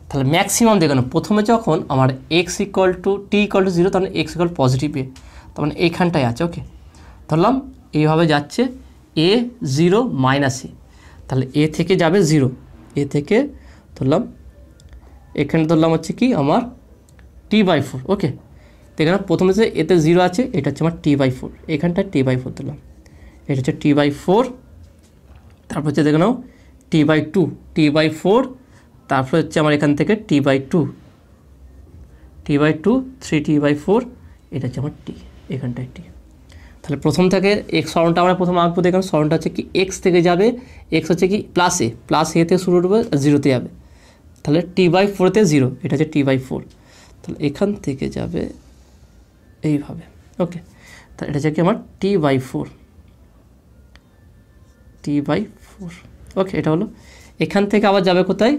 তাহলে ম্যাক্সিমাম দেখে নাও, প্রথমে যখন আমার x equal to T equal to 0 তখন এক্স ইকুয়াল পজিটিভ এ, তার মানে এইখানটায় আছে, ওকে, ধরলাম এইভাবে যাচ্ছে এ 0 মাইনাস এ, তাহলে এ থেকে যাবে 0, এ থেকে ধরলাম এখানে ধরলাম হচ্ছে কি আমার t/4, ওকে, দেখে না প্রথমে যে এতে 0 আছে, এটা হচ্ছে আমার t/4, এখানটায় t/4 ধরলাম, এটা হচ্ছে t/4, তারপর হচ্ছে দেখে নাও t/2, t/4, তারপর হচ্ছে আমার এখান থেকে t/2, 3t/4, এটা হচ্ছে আমার টি, এখানটায় টি। তাহলে প্রথম থেকে এক্স সরণটা আমরা প্রথম আঁকবো, দেখুন সরণটা হচ্ছে কি এক্স থেকে যাবে, এক্স হচ্ছে কি প্লাস এ থেকে শুরু হবে 0তে যাবে, তাহলে t/4তে 0, এটা হচ্ছে t/4, তাহলে এখান থেকে যাবে এইভাবে, ওকে, তাহলে এটা হচ্ছে কি আমার t/4, ওকে, এটা হলো। এখান থেকে আবার যাবে কোথায়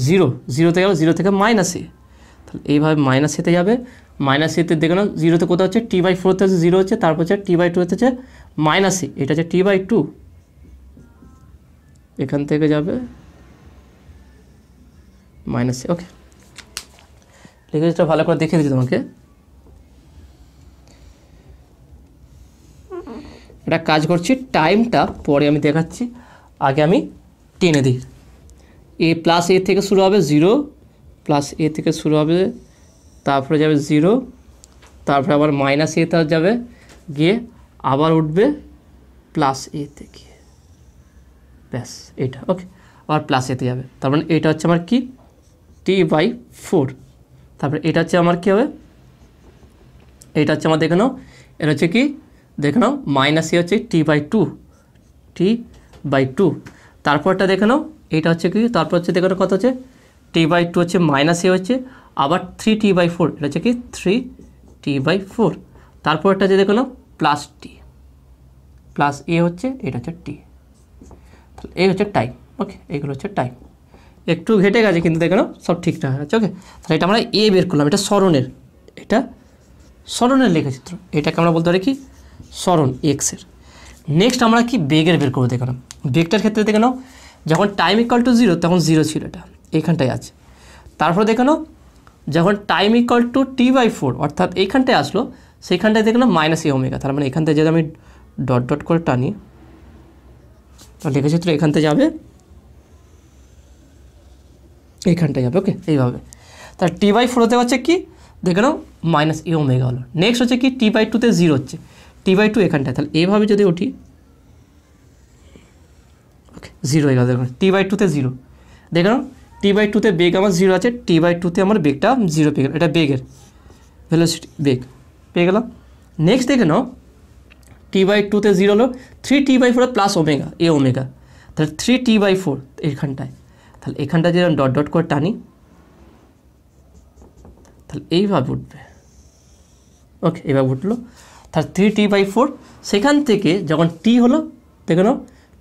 0তে গেল, 0 থেকে মাইনাস এ, তাহলে এইভাবে মাইনাস এতে যাবে, মাইনাস এতে দেখে নাও 0তে কোথাও হচ্ছে t/4তে হচ্ছে 0 হচ্ছে, তারপর হচ্ছে t/2 হচ্ছে মাইনাস এ, এটা হচ্ছে t/2, এখান থেকে যাবে মাইনাস এ। ওকে, লেখাচিত্র ভালো করে দেখে দিচ্ছি তোমাকে। একটা কাজ করছি, টাইমটা পরে আমি দেখাচ্ছি, আগে আমি টেনে দিই। এ প্লাস এ থেকে শুরু হবে 0, প্লাস এ থেকে শুরু হবে, তারপরে যাবে 0, তারপরে আবার মাইনাস এতে যাবে, গিয়ে আবার উঠবে প্লাস এ থেকে, ব্যাস এটা। ওকে, আবার প্লাস এতে যাবে, তার মানে এটা হচ্ছে আমার কি t/4। তারপরে এটা হচ্ছে আমার কী হবে, এটা হচ্ছে আমার দেখে নাও, এটা হচ্ছে কি দেখে নাও মাইনাস এ হচ্ছে t/2। তারপরটা দেখে নাও, এটা হচ্ছে কি, তারপর হচ্ছে দেখে নাও কত হচ্ছে t/2 হচ্ছে মাইনাস এ হচ্ছে আবার 3t/4, এটা হচ্ছে কি 3t/4। তারপরটা যে দেখে নাও প্লাস টি, প্লাস এ হচ্ছে, এটা হচ্ছে টি, এই হচ্ছে টাইম। ওকে, এইগুলো হচ্ছে টাইম, একটু ঘেটে গেছে কিন্তু দেখে নাও সব ঠিকঠাক আছে। ওকে, তাহলে এটা আমরা এ বের করলাম, এটা সরণের, এটা সরণের লেখচিত্র, এটাকে আমরা বলতে পারি কি সরণ এক্সের। নেক্সট আমরা কি বেগের বের করবো দেখে নাও। বেগটার ক্ষেত্রে দেখে নাও, যখন টাইম ইকুয়াল টু 0 তখন 0 ছিল, এটা এইখানটায় আছে। তারপরে দেখে নাও যখন টাইম ইকুয়াল টু t/4 অর্থাৎ এইখানটায় আসলো, সেইখানটায় দেখে নাও মাইনাস এ ওমেগা, তার মানে এখান থেকে যদি আমি ডট ডট করে টানি, তাহলে লেখচিত্র এখান থেকে যাবে, এইখানটায় যাবে। ওকে, এইভাবে। তার t/4 হতে হচ্ছে কি দেখে নাও মাইনাস এ ওমেগা হলো। নেক্সট হচ্ছে কি t/2 0 হচ্ছে, t/2 এখানটায়, তাহলে এইভাবে যদি উঠি, ওকে 0 হয়ে গেল। দেখুন t/2 0, দেখে নাও t/2 বেগ আমার 0 আছে, t/2 আমার বেগটা 0 পেয়ে গেল, এটা বেগের ভেলোসিটি, বেগ পেয়ে গেলাম। নেক্সট দেখে নাও t/2 0 হলো 3t/4 প্লাস ওমেগা এ ওমেগা, তাহলে 3t/4 এখানটায়, তাহলে এখানটা যদি ডট ডট করে টানি, তাহলে এইভাবে উঠবে। ওকে, এইভাবে উঠলো, তাহলে 3t/4। সেখান থেকে যখন টি হলো দেখে নাও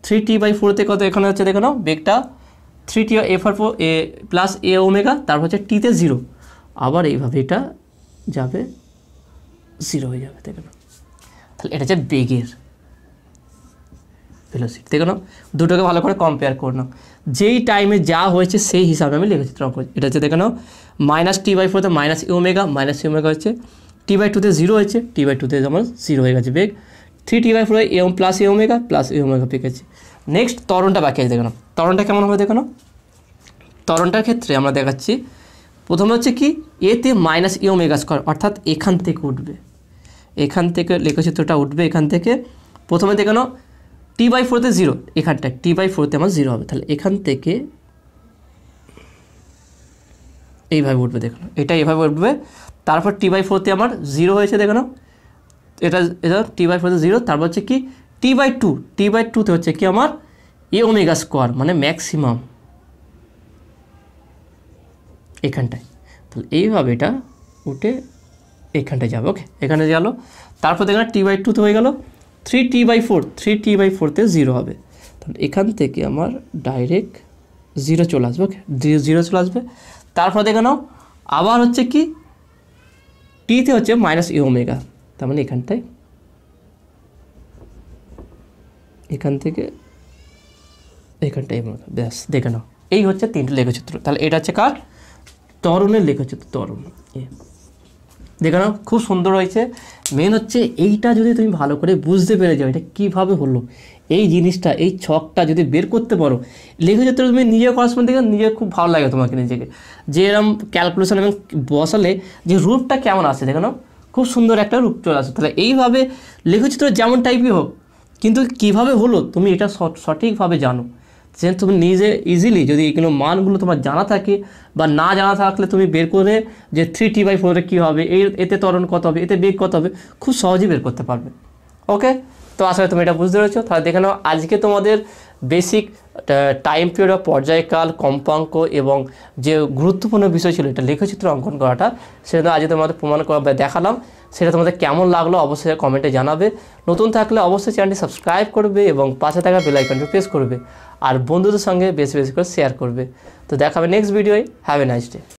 3t/4 কত এখানে হচ্ছে দেখে নাও বেগটা 3t/4 A plus a omega, তারপর হচ্ছে টিতে 0, আবার এইভাবে এটা যাবে 0 হয়ে যাবে দেখে নাও। তাহলে এটা হচ্ছে বেগের ভেলোসিটি। দেখে নাও দুটোকে ভালো করে কম্পেয়ার করে নাও, যেই টাইমে যা হয়েছে সেই হিসাবে আমি লেখচিত্র অঙ্কন করছি। এটা হচ্ছে দেখে নাও মাইনাস t/4 মাইনাস এ ওমেগা, মাইনাস এ ওমেগা হচ্ছে t/2 0 হয়েছে, t/2 আমার 0 হয়ে গেছে বেগ, 3t/4 A plus a omega বেগ আছে। নেক্সট ত্বরণটা বাকি আছে দেখে নাও, ত্বরণটা কেমন হবে দেখে নাও। ত্বরণটার ক্ষেত্রে আমরা দেখাচ্ছি, প্রথমে হচ্ছে কি এতে মাইনাস এ ওমেগা স্কয়ার, অর্থাৎ এখান থেকে উঠবে, এখান থেকে লেখচিত্রটা উঠবে এখান থেকে। প্রথমে দেখে নাও t/4 0, এখানটায় t/4 আমার 0 হবে, তাহলে এখান থেকে এইভাবে উঠবে দেখো, এটা এইভাবে উঠবে। তারপর t/4 আমার 0 হয়েছে দেখে নাও, এটা t/4 0, তারপর হচ্ছে কি t/2 হচ্ছে কি আমার এ ওমেগা স্কোয়ার, মানে ম্যাক্সিমাম এখানটায়, তাহলে এইভাবে এটা উঠে এখানটায় যাবে। ওকে, এখানে গেল। তারপর দেখলাম t/2 হয়ে গেল 3t/4 0 হবে, তাহলে এখান থেকে আমার ডাইরেক্ট 0 চলে আসবে। ওকে, 0 চলে আসবে। তারপর দেখে নাও আবার হচ্ছে কি টিতে হচ্ছে মাইনাস এ ওমেগা, তার মানে এখানটায়, এখান থেকে এখানটায়, ব্যাস দেখে নাও এই হচ্ছে 3টে লেখচিত্র। তাহলে এটা হচ্ছে কার ত্বরণের লেখচিত্র, ত্বরণ দেখে নাও খুব সুন্দর হয়েছে। মেন হচ্ছে এইটা যদি তুমি ভালো করে বুঝতে পেরে যাও এটা কীভাবে হলো, এই জিনিসটা এই ছকটা যদি বের করতে পারো, লেখচিত্র তুমি নিজে করার সময় দেখে নিজে খুব ভালো লাগে তোমাকে নিজেকে, যে এরকম ক্যালকুলেশন এবং বসালে যে রূপটা কেমন আসে দেখে নাও, খুব সুন্দর একটা রূপ চলে আসে। তাহলে এইভাবে লেখচিত্র যেমন টাইপই হোক, কিন্তু কীভাবে হলো তুমি এটা সঠিকভাবে জানো, যে তুমি নিজে ইজিলি যদি এগুলো মানগুলো তোমার জানা থাকে বা না জানা থাকলে তুমি বের করে যে 3t/4 কী হবে, এতে ত্বরণ কত হবে, এতে বেগ কত হবে, খুব সহজেই বের করতে পারবে। ওকে, তো আসলে তুমি এটা বুঝতে পেরেছো। তাহলে দেখে নাও আজকে তোমাদের বেসিক টাইম পিরিয়ড বা পর্যায়কাল, কম্পাঙ্ক এবং যে গুরুত্বপূর্ণ বিষয় ছিল এটা লেখচিত্র অঙ্কন করাটা, সেটা আজকে তোমাদের প্রমাণ করা দেখালাম। সেটা তোমাদের কেমন লাগলো অবশ্যই কমেন্টে জানাবে। নতুন থাকলে অবশ্যই চ্যানেলটি সাবস্ক্রাইব করবে এবং পাশে থাকা বেল আইকনটি প্রেস করবে, আর বন্ধুদের সঙ্গে বেশি বেশি করে শেয়ার করবে। তো দেখাবে নেক্সট ভিডিওয়। Have a nice day.